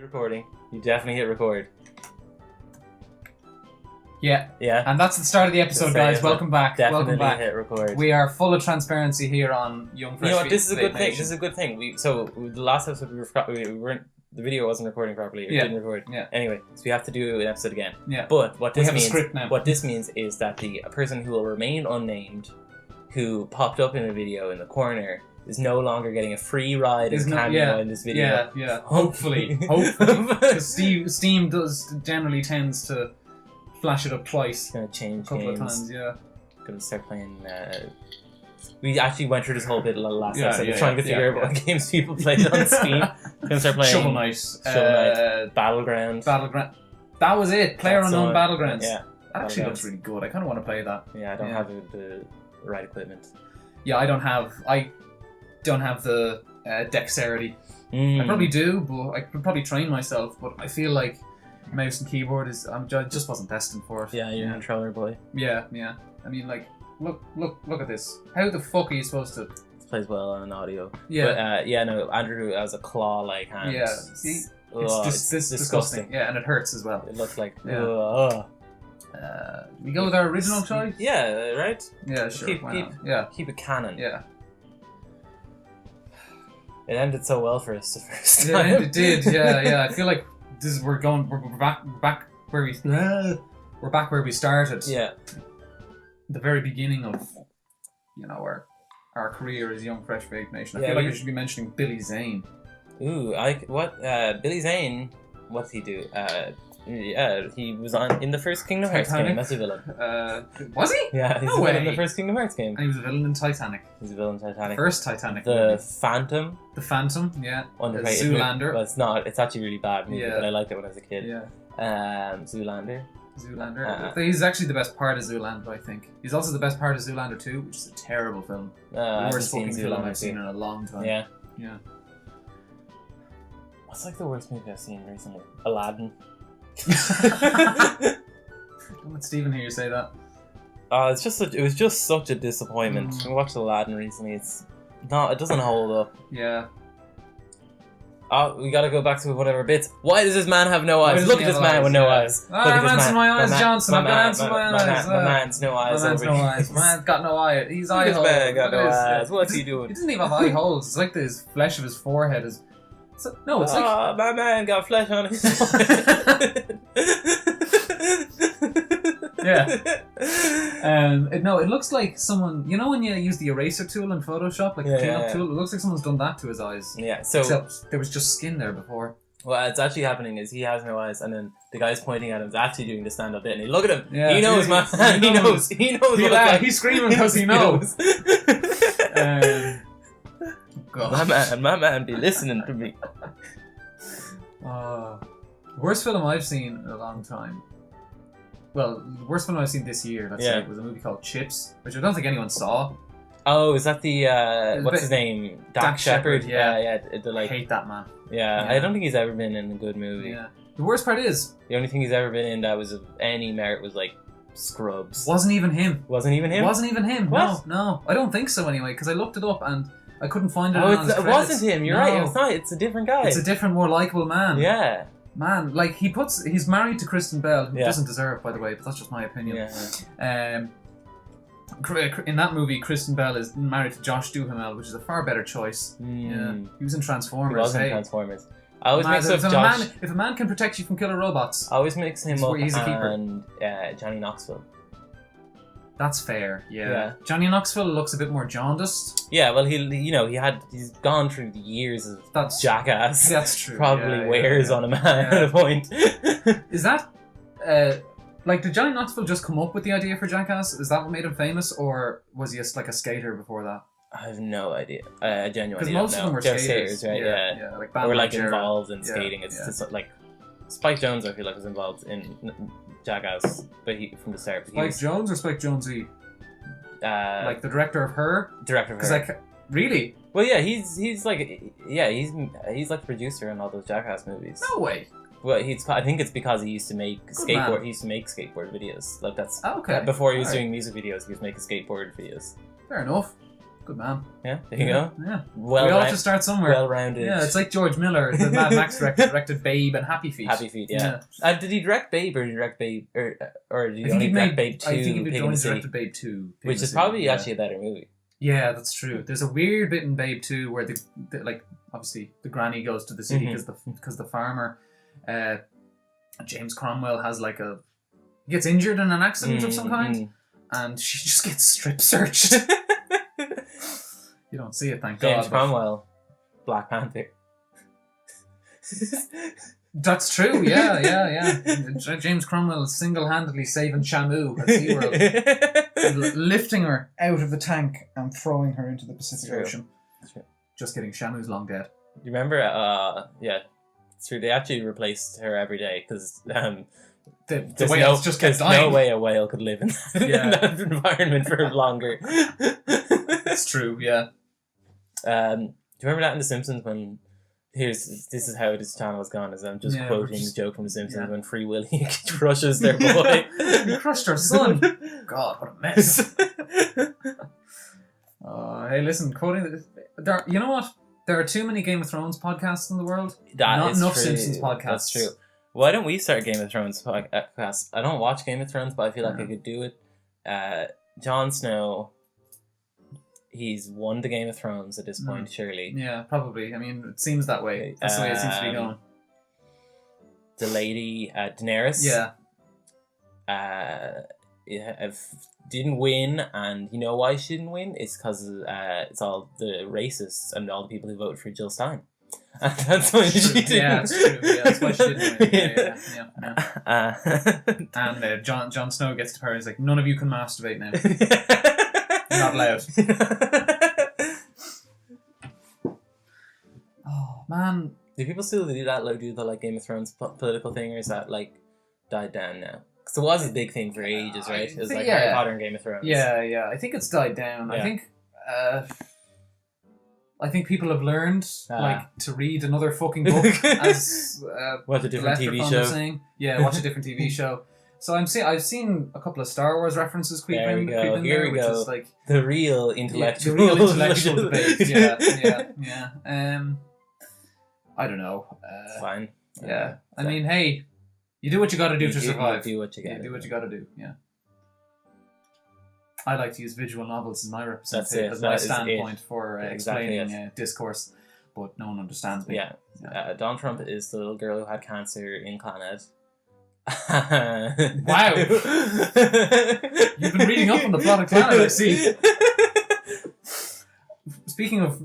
recording. You definitely hit record. Yeah. Yeah. And that's the start of the episode, guys. Welcome back. Definitely Welcome back. hit record. We are full of transparency here on Young Fresh. You know what? This is a good Vape thing. Nation. This is a good thing. So the last episode we weren't. The video wasn't recording properly. It didn't record. Yeah. Anyway, so we have to do an episode again. Yeah. But what We this have a means, script now. what this means is that the person who will remain unnamed, who popped up in the video in the corner, is no longer getting a free ride as cameo in this video. Yeah. Hopefully. Because Steam generally tends to flash it up twice. Gonna change A couple games. of times, yeah. Gonna start playing. We actually went through this whole bit last episode, trying to figure out what games people played on Steam. Gonna start playing Shovel Knight, Battleground. That was it. PlayerUnknown Battlegrounds. Yeah, that actually looks really good. I kind of want to play that. Yeah, I don't have the right equipment. Yeah, I don't have the dexterity. I probably do, but I could probably train myself. But I feel like mouse and keyboard I just wasn't destined for it. Yeah, you're a controller boy. Yeah. I mean, like, look at this. How the fuck are you supposed to? This plays well on audio. Yeah. But Andrew has a claw-like hand. Yeah. See, it's disgusting. Yeah, and it hurts as well. It looks like. Yeah. We go with our original choice. Yeah. Right. Yeah. Sure. Keep it canon. Yeah. It ended so well for us the first time. Yeah, it did. Yeah. I feel like we're back where we started. Yeah. The very beginning of, our career as Young Fresh Vape Nation. I feel like I should be mentioning Billy Zane. Ooh, Billy Zane, what did he do? He was in the first Kingdom Hearts game as a villain. Was he? Yeah, he's a villain in the first Kingdom Hearts game. And he was a villain in Titanic. He's a villain in Titanic. First Titanic The movie. Phantom. The Phantom, yeah. Underrated. Zoolander. Well, it's not. It's actually a really bad movie, but I liked it when I was a kid. Yeah. Zoolander. He's actually the best part of Zoolander, I think. He's also the best part of Zoolander 2, which is a terrible film. The worst fucking film I've seen in a long time. Yeah. Yeah. What's like the worst movie I've seen recently? Aladdin. Don't let Stephen hear you say that. It was just such a disappointment. I watched Aladdin recently. It doesn't hold up. Yeah. Oh, we gotta go back to whatever bits. Why does this man have no eyes? Look at this man with no eyes. I'm answering my eyes, Johnson. I'm gonna answer my eyes. My man's no eyes. My man's no eyes. My man's got no eye. He's eye holes. This man got no eyes. What's he doing? He doesn't even have eye holes. It's like the flesh of his forehead is. No, it's like. My man got flesh on his forehead. Yeah. It looks like someone. You know when you use the eraser tool in Photoshop, like the cleanup tool? It looks like someone's done that to his eyes. Yeah. So except there was just skin there before. What's actually happening is he has no eyes, and then the guy's pointing at him is actually doing the stand-up bit, and he look at him. Yeah, he knows, man. He knows. He knows. He's screaming because he knows. God. My man be listening to me. Worst film I've seen in a long time. Well, the worst film I've seen this year, let's say, was a movie called Chips, which I don't think anyone saw. Oh, is that the what's his name? Dak Shepard. Yeah. I hate that man. Yeah, I don't think he's ever been in a good movie. Yeah. The worst part is the only thing he's ever been in that was of any merit was like Scrubs. Wasn't even him. Wasn't even him. What? No, I don't think so anyway. Because I looked it up and I couldn't find it. It wasn't him. You're right. It's not. It's a different guy. It's a different, more likable man. Yeah. Man, like he's married to Kristen Bell, who doesn't deserve, by the way, but that's just my opinion. Yeah. In that movie, Kristen Bell is married to Josh Duhamel, which is a far better choice. Yeah, he was in Transformers. He was in Transformers. I always mix up Josh. If a man can protect you from killer robots, I always mix him up and Johnny Knoxville. That's fair. Yeah. Johnny Knoxville looks a bit more jaundiced. Yeah, well, he's gone through the years of jackass. That's true. Probably wears on a man at a point. Is that did Johnny Knoxville just come up with the idea for Jackass? Is that what made him famous, or was he like a skater before that? I have no idea. I genuinely don't know. Because most of them were skaters, right? Yeah. Or like involved in skating. It's just like Spike Jonze, I feel like, was involved in Jackass, but from the start. Spike Jonze or Spike Jonze? Like the director of Her? Director of Her. Because really? Well, yeah, he's like the producer in all those Jackass movies. No way. Well, I think it's because he used to make skateboard. He used to make skateboard videos. Like that's okay. Before he was doing music videos, he was making skateboard videos. Fair enough. Good man. Yeah, there you go. Yeah. We all have to start somewhere. Well-rounded. Yeah, it's like George Miller, the Mad Max directed Babe and Happy Feet. Happy Feet, yeah. Did he direct Babe or did he direct Babe or did he only direct Babe 2? I think he only directed Babe 2. Which is probably actually a better movie. Yeah, that's true. There's a weird bit in Babe 2 where the like obviously the granny goes to the city because the farmer, James Cromwell has like he gets injured in an accident of some kind, and she just gets strip searched. You don't see it, thank God. James Cromwell, Black Panther. That's true, yeah. James Cromwell is single-handedly saving Shamu at SeaWorld. Lifting her out of the tank and throwing her into the Pacific Ocean. True. Just kidding, Shamu's long dead. You remember, it's true, they actually replaced her every day, because the whales just kept dying. No way a whale could live in that environment for longer. That's true, yeah. Do you remember that in The Simpsons when... This is how this channel has gone, as I'm just quoting the joke from The Simpsons when Free Willy crushes their boy. He crushed her son. God, what a mess. Hey, listen, quoting this. You know what? There are too many Game of Thrones podcasts in the world. Not enough true. Simpsons podcasts. That's true. Why don't we start Game of Thrones podcast? I don't watch Game of Thrones, but I feel like I could do it. Jon Snow... He's won the Game of Thrones at this point, surely. Yeah, probably. I mean, it seems that way. That's the way it seems to be going. The lady, Daenerys. Yeah. Didn't win, and you know why she didn't win? It's because it's all the racists and all the people who voted for Jill Stein. And that's why she didn't. Yeah, that's true. Yeah, that's why she didn't win. Yeah. And Jon Snow gets to power. He's like, none of you can masturbate now. Not allowed. Oh man, do people still do that? Like, do the like Game of Thrones political thing, or is that like died down now? Because it was a big thing for ages, right? It was like Harry Potter and Game of Thrones. Yeah. I think it's died down. Yeah. I think people have learned to read another fucking book as watch a different TV show. Saying. Yeah, watch a different TV show. So I've seen a couple of Star Wars references creeping in there, which is like the real intellectual, debate. Yeah. I don't know. Fine. Yeah. I mean, hey, you do what you got to do to survive. You do what you got to do. Yeah. I like to use visual novels as my representation, as my standpoint for explaining discourse, but no one understands me. Yeah. Dawn Trump is the little girl who had cancer in Cloned. Wow. You've been reading up on the plot of Cloned, I see. Speaking of,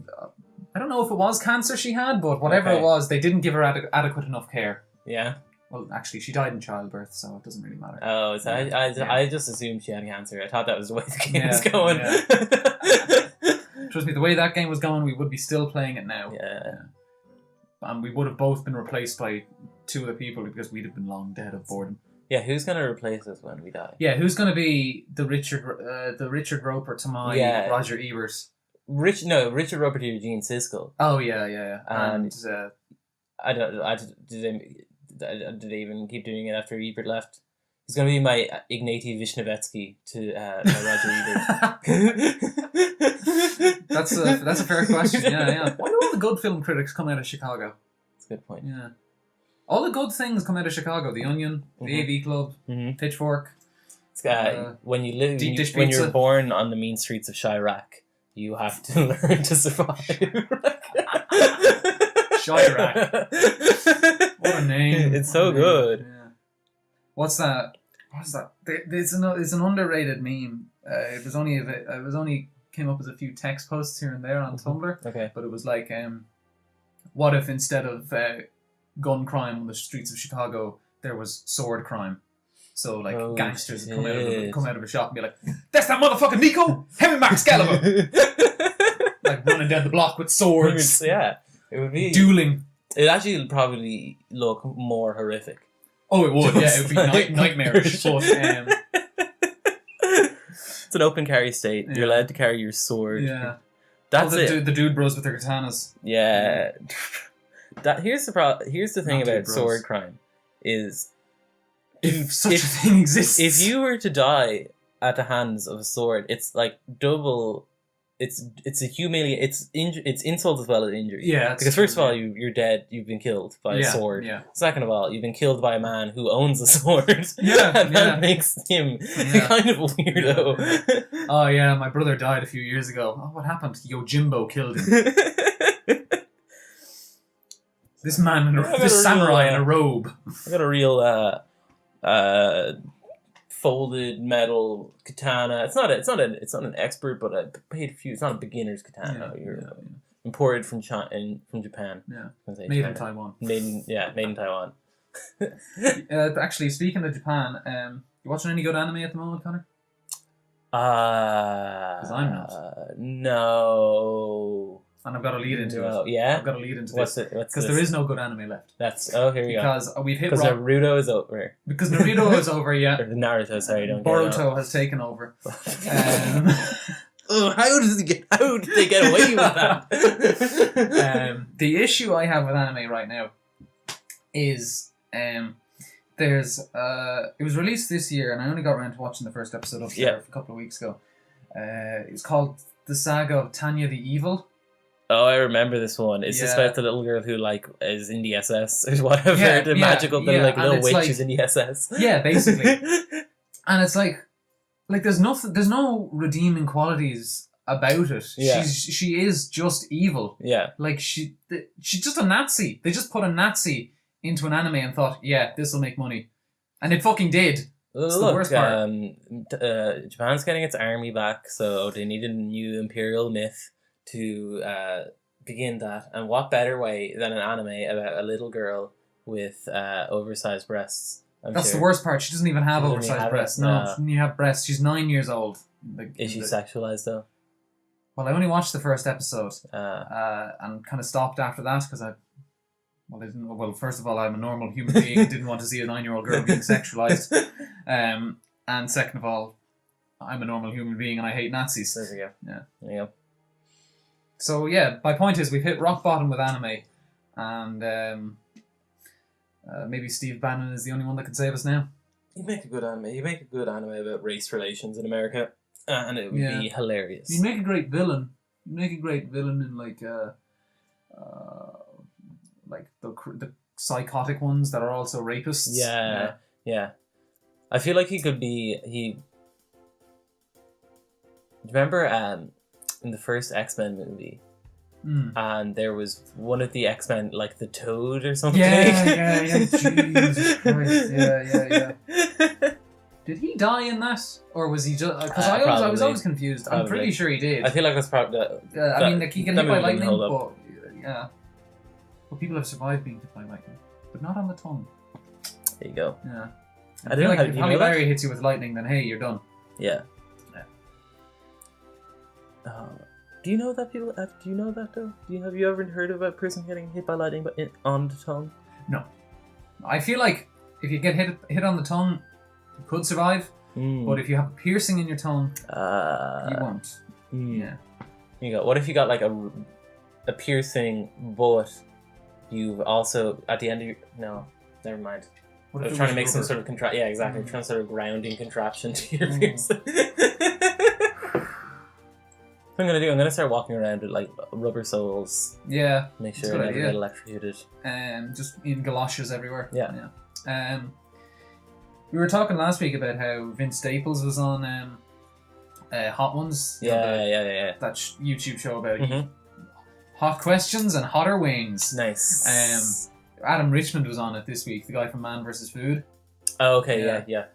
I don't know if it was cancer she had, but whatever it was, they didn't give her adequate enough care. Yeah. Well, actually, she died in childbirth, so it doesn't really matter. Oh, so I just assumed she had cancer. I thought that was the way the game was going. Yeah. Trust me, the way that game was going, we would be still playing it now. Yeah. And we would have both been replaced by two other people because we'd have been long dead of boredom. Yeah, who's going to replace us when we die? Yeah, who's going to be the Richard Roper to my Roger Ebert? Richard Roper to Eugene Siskel. Oh, yeah. And did they even keep doing it after Ebert left? He's going to be my Ignatiy Vishnevetsky to my Roger Ebert. That's a fair question. Yeah. Why do all the good film critics come out of Chicago? That's a good point. Yeah. All the good things come out of Chicago. The Onion, the AV Club, Pitchfork. When you're born on the mean streets of Chirac, you have to learn to survive. Chirac. What a name. It's so good. Yeah. What's that? It's an underrated meme. It was only came up as a few text posts here and there on Tumblr. Okay. But it was like, what if instead of gun crime on the streets of Chicago, there was sword crime? So like gangsters would come out of a shop and be like, "That's that motherfucking Nico, him and Max Excalibur," like running down the block with swords. Yeah, it would be dueling. It'd actually probably look more horrific. Oh, it would. Yeah, it would be nightmarish. But, it's an open carry state. Yeah. You're allowed to carry your sword. Yeah, that's it. The dude bros with their katanas. Yeah. Here's the thing about sword crime is if such a thing exists. If you were to die at the hands of a sword, it's like double it's a it's insult as well as injury. Yeah, because first of all, you're dead. You've been killed by a sword. Yeah. Second of all, you've been killed by a man who owns a sword. Yeah, and that makes him kind of a weirdo. Yeah. Oh yeah, my brother died a few years ago. Oh, what happened? Yojimbo killed him. This man, this samurai in a robe. I got a real folded metal katana. It's not an expert, but I paid a few. It's not a beginner's katana. Imported from Japan. Yeah, made in Taiwan. Made in Taiwan. Actually, speaking of Japan, you watching any good anime at the moment, Connor? Because I'm not. No. And I've got to lead into it. Yeah? I've got to lead into this. Because there is no good anime left. Here we go. Because we've hit Because Naruto is over. Because Naruto is over, yeah. Or Naruto, sorry, don't Boruto has taken over. How did they get away with that? The issue I have with anime right now is there's it was released this year, and I only got around to watching the first episode of it a couple of weeks ago. It was called The Saga of Tanya the Evil. Oh, I remember this one. It's just about the little girl who is in the SS or whatever. The magical thing, little witch is in the SS. Yeah, basically. And it's like there's no redeeming qualities about it. Yeah. She is just evil. Yeah. She's just a Nazi. They just put a Nazi into an anime and thought, yeah, this will make money. And it fucking did. That's the worst part. Japan's getting its army back, so they need a new imperial myth to begin that. And what better way than an anime about a little girl with oversized breasts? That's the worst part. She doesn't even have oversized breasts. No, she doesn't have breasts. She's 9 years old. Is she sexualized though? Well, I only watched the first episode and kind of stopped after that because first of all, I'm a normal human being and didn't want to see a 9-year-old girl being sexualized. And second of all, I'm a normal human being and I hate Nazis. There we go. Yeah. There you go. So yeah, my point is we've hit rock bottom with anime, and maybe Steve Bannon is the only one that can save us now. You make a good anime. You make a good anime about race relations in America, and it would be hilarious. You make a great villain. You make a great villain in the psychotic ones that are also rapists. Yeah. I feel like he could be. Remember, in the first X-Men movie, and there was one of the X-Men, like the Toad or something. Yeah. Jesus Christ. Yeah. Did he die in that, or was he just? Because I was always confused. Probably. I'm pretty sure he did. I feel like that's probably. I mean, he can hit by lightning, but yeah. Well, people have survived being hit by lightning, but not on the tongue. There you go. Yeah. I don't know. If Halle Berry hits you with lightning, then hey, you're done. Yeah. Do you know that people? Do you know that though? Have you ever heard of a person getting hit by lightning but on the tongue? No. I feel like if you get hit on the tongue, you could survive. But if you have a piercing in your tongue, you won't. Yeah. Here you go. What if you got like a piercing, but you've also at the end of your never mind. I was trying to make some sort of yeah, exactly. Trying sort of grounding contraption to your piercing. What I'm gonna start walking around with like rubber soles. Yeah. Make sure I never get electrocuted. Just in galoshes everywhere. Yeah. We were talking last week about how Vince Staples was on Hot Ones. Yeah. That YouTube show about hot questions and hotter wings. Nice. Adam Richmond was on it this week. The guy from Man vs. Food. Oh, okay. Yeah.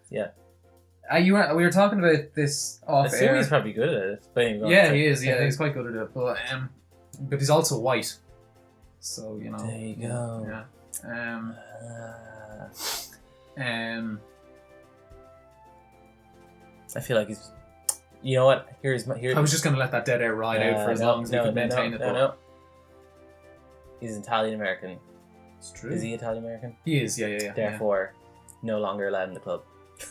We were talking about this off air. I assume he's probably good at it. He is. Yeah, he's quite good at it. But he's also white. So, you know. There you go. Yeah. I feel like he's... You know what? I was just going to let that dead air ride out for as long as we could maintain it. No. He's Italian-American. It's true. Is he Italian-American? He is, yeah. Therefore, no longer allowed in the club.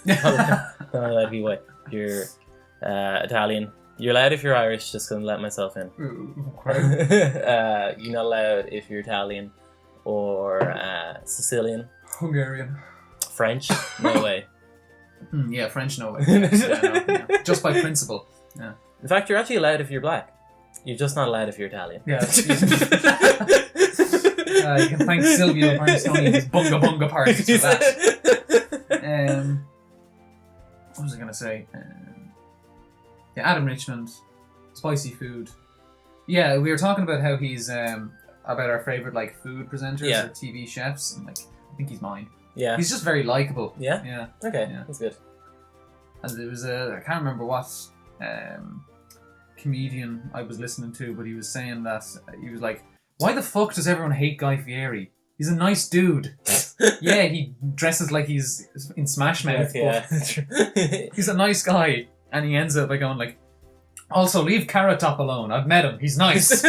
Not allowed to be white. You're Italian. You're allowed if you're Irish, just gonna let myself in. You're not allowed if you're Italian or Sicilian. Hungarian. French? No way. Yeah, French, no way. Yeah. Just by principle. Yeah. In fact, you're actually allowed if you're black. You're just not allowed if you're Italian. Yeah. You can thank Silvio Berlusconi and his bunga bunga parties for that. What was I going to say? Yeah, Adam Richmond, spicy food. Yeah, we were talking about how he's about our favorite like food presenters or TV chefs, and like I think he's mine. Yeah, he's just very likable. Yeah. Yeah. Okay. Yeah. That's good. And there was I can't remember what comedian I was listening to, but he was saying that he was like, "Why the fuck does everyone hate Guy Fieri? He's a nice dude." Yeah, he dresses like he's in Smash Mouth. Yeah. He's a nice guy, and he ends up by going like, "Also, leave Carrot Top alone. I've met him. He's nice."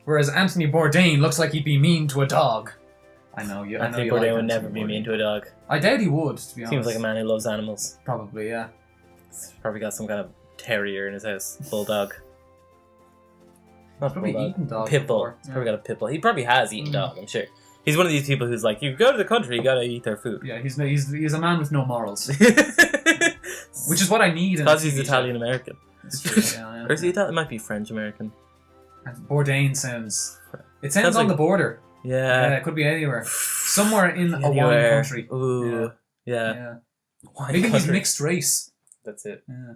Whereas Anthony Bourdain looks like he'd be mean to a dog. I know you. Anthony Bourdain would never be mean to a dog. I doubt he would, to be honest. Seems like a man who loves animals. Probably, yeah. He's probably got some kind of terrier in his house. Bulldog. Not probably bulldog. eaten dog. Pitbull. Before. He's probably got a pitbull. He probably has eaten dog, I'm sure. He's one of these people who's like, you go to the country, you gotta eat their food. Yeah, he's a man with no morals. Which is what I need. Because he's Italian American. That's true, yeah. Or is he Italian? It might be French American. Bourdain sounds on like, the border. Yeah. It could be anywhere. Somewhere in a wine country. Ooh. Yeah. Maybe he's mixed race. That's it. Yeah.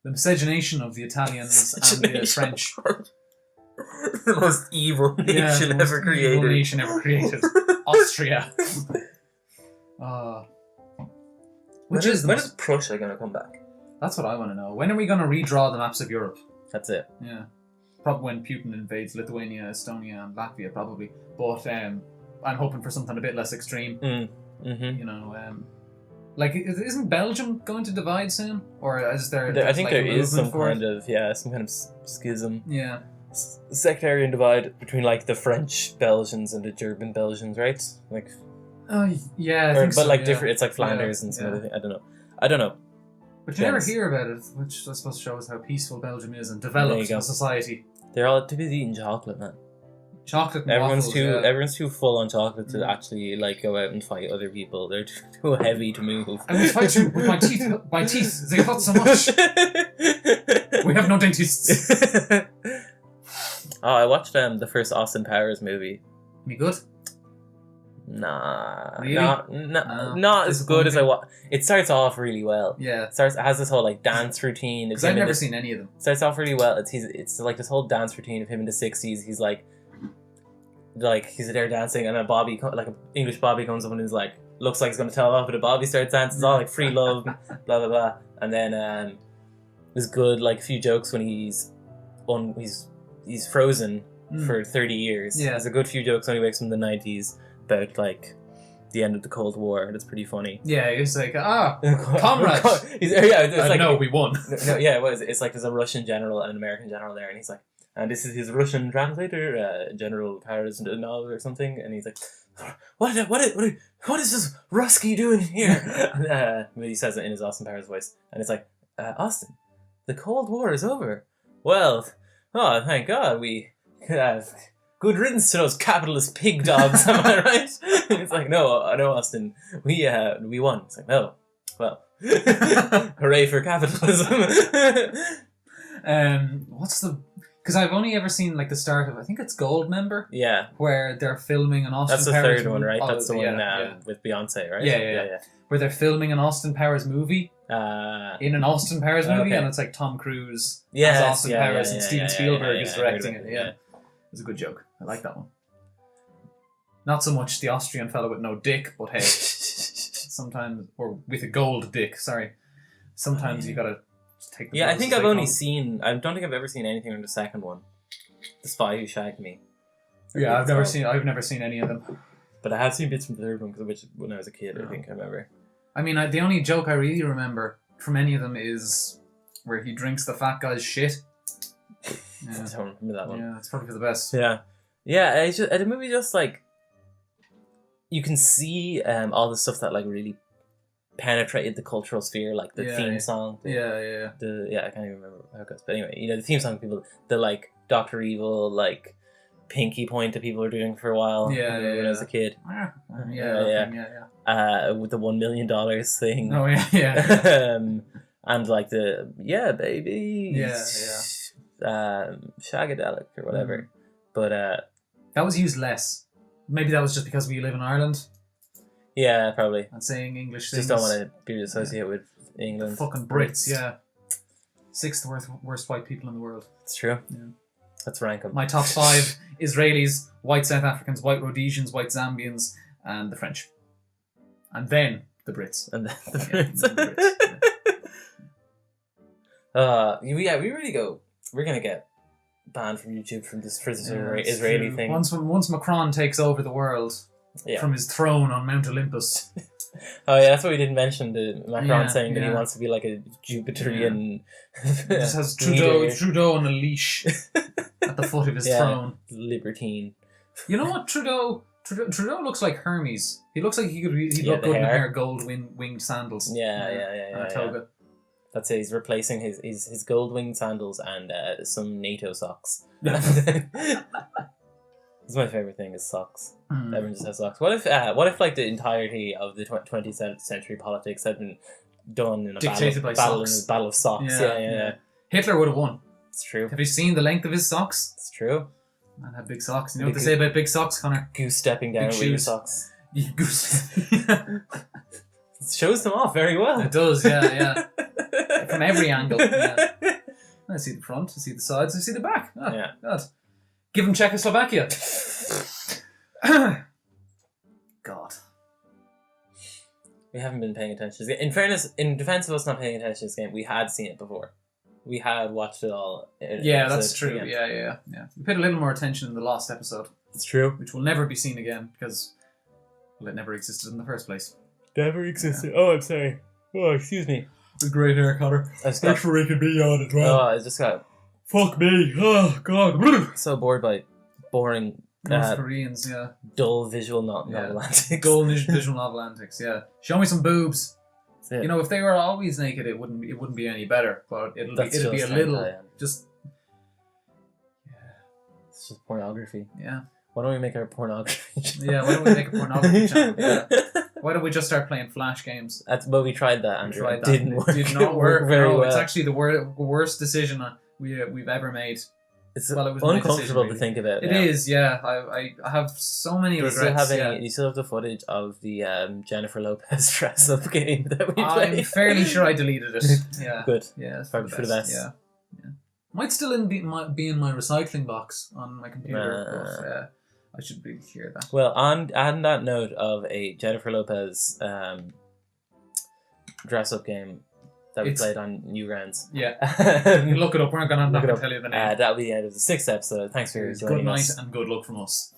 The miscegenation of the Italians and the French. The most evil nation ever created. Evil nation ever created. Austria. When is Prussia going to come back? That's what I want to know. When are we going to redraw the maps of Europe? That's it. Yeah. Probably when Putin invades Lithuania, Estonia, and Latvia, probably. But I'm hoping for something a bit less extreme. Mm-hmm. You know, like, isn't Belgium going to divide soon? Or is there I think like there is some kind of schism. Yeah. Sectarian divide between like the French Belgians and the German Belgians, right? Like, yeah, I think so, like different. It's like Flanders and some other thing. I don't know. But you never hear about it, which I suppose shows how peaceful Belgium is and developed as a society. They're all too busy eating chocolate, man. Chocolate and everyone's waffles, everyone's too full on chocolate to actually like go out and fight other people. They're too heavy to move. I will fight you with my teeth. My teeth, they hurt so much. We have no dentists. I watched the first Austin Powers movie. Any good? Nah, really? not as good as I want. It starts off really well. Yeah, it has this whole like dance routine. Because I've never seen any of them. Starts off really well. It's like this whole dance routine of him in the 60s. He's like he's there dancing, and a Bobby, like an English Bobby, comes up and is like, looks like he's gonna tell off, but a Bobby starts dancing. It's all like free love, blah blah blah. And then there's good like a few jokes when he's frozen for 30 years. Yeah, there's a good few jokes when he wakes from the 90s. About like the end of the Cold War. That's pretty funny. Yeah, he's like, comrade. We won. It's like there's a Russian general and an American general there, and he's like, and this is his Russian translator, General Parazinov or something, and he's like, what is this Rusky doing here? But he says it in his Austin Powers voice, and it's like, Austin, the Cold War is over. Well, thank God we have. Good riddance to those capitalist pig dogs, am I right? It's like, no, Austin, we won. It's like, no, well, hooray for capitalism. Because I've only ever seen like the start of, I think it's Goldmember. Yeah. Where they're filming an Austin Powers movie. That's the third one, right? That's the one with Beyonce, right? Yeah. Where they're filming an Austin Powers movie. In an Austin Powers movie, and it's like Tom Cruise as Austin Powers, and Steven Spielberg is directing it. Yeah. It was a good joke. I like that one. Not so much the Austrian fellow with no dick, but hey, sometimes, or with a gold dick, sorry. Sometimes you gotta take the I think I've only seen, I don't think I've ever seen anything from the second one. The Spy Who Shagged Me. Yeah, I've never seen any of them. But I have seen bits from the third one, because when I was a kid, I think I remember. I mean, the only joke I really remember from any of them is where he drinks the fat guy's shit. Yeah. I don't remember that one. Yeah, it's probably for the best. Yeah. The movie just like, you can see all the stuff that like really penetrated the cultural sphere, like the theme song. I can't even remember how it goes. But anyway, the theme song the like Dr. Evil, like pinky point that people were doing for a while when I was a kid. With the $1 million thing. Oh, yeah. And like the, baby. shagadelic or whatever. But that was used less. Maybe that was just because we live in Ireland yeah, probably. and saying English Just things. don't want to be associated with England. Fucking Brits, yeah. 6th worst white people in the world. It's true. Yeah. Let's rank them. My top 5: Israelis, white South Africans, white Rhodesians, white Zambians, and the French. And then the Brits. And then the Yeah, Brits. the Brits. Yeah, we really go. We're gonna get banned from YouTube for this Yeah, it's Israeli true. thing. Once Macron takes over the world Yeah. from his throne on Mount Olympus. Oh yeah, that's what we didn't mention. The Macron Yeah, saying that he yeah. wants to be like a Jupiterian. He just has leader. Trudeau on a leash at the foot of his throne. Libertine. You know what Trudeau looks like Hermes. He looks like he'd look the good in a hair. pair of gold winged sandals. Yeah. And a toga. That's it. He's replacing his gold winged sandals and some NATO socks. It's my favorite thing is socks. Everyone just has socks. What if like the entirety of the 20th century politics had been done in a Dictated by socks. battle of socks? Yeah. Hitler would have won. It's true. Have you seen the length of his socks? It's true. Man had big socks. You know what they say about big socks, Connor? Goose stepping down Big with your shoes. socks. Goose. It shows them off very well. It does, yeah. From every angle. Yeah. I see the front, I see the sides, I see the back. Oh, Yeah. God. Give him Czechoslovakia. God. We haven't been paying attention to this game. In fairness, in defense of us not paying attention to this game, we had seen it before. We had watched it all. Yeah, that's true. Again. Yeah. We paid a little more attention in the last episode, It's true. which will never be seen again because, well, it never existed in the first place. Never existed. Oh, I'm sorry. Oh, excuse me. The great hair, Connor. I just got, for raking me on as I just got Fuck me. Oh, God. so bored by boring, North Koreans, yeah. dull visual Yeah. novel antics. Golden visual novel antics, yeah. Show me some boobs. That's it. You know, if they were always naked, it wouldn't be any better. But it'll be a just little, hentai. just It's just pornography. yeah. Why don't we make our pornography channel? Yeah, why don't we make a pornography channel? Yeah. Why don't we just start playing Flash games? We tried that, Andrew. Tried It that. didn't work. It did not work. very No, well. it's actually the worst decision we've ever made. It's well, it was my uncomfortable decision, to think about. It is, yeah. I have so many Do you regrets. still have yeah. you still have the footage of the Jennifer Lopez dress up game that we played? I'm fairly sure I deleted it. Yeah. Good. Yeah, it's Probably for the best. Yeah. Might still be in my recycling box on my computer. But, I should really clear that. Well, on that note of a Jennifer Lopez dress up game that we played on Newgrounds. Yeah. You look it up. We're not going to tell you the name. That'll be the end of the 6th episode. Thanks for joining Good night us. and good luck from us.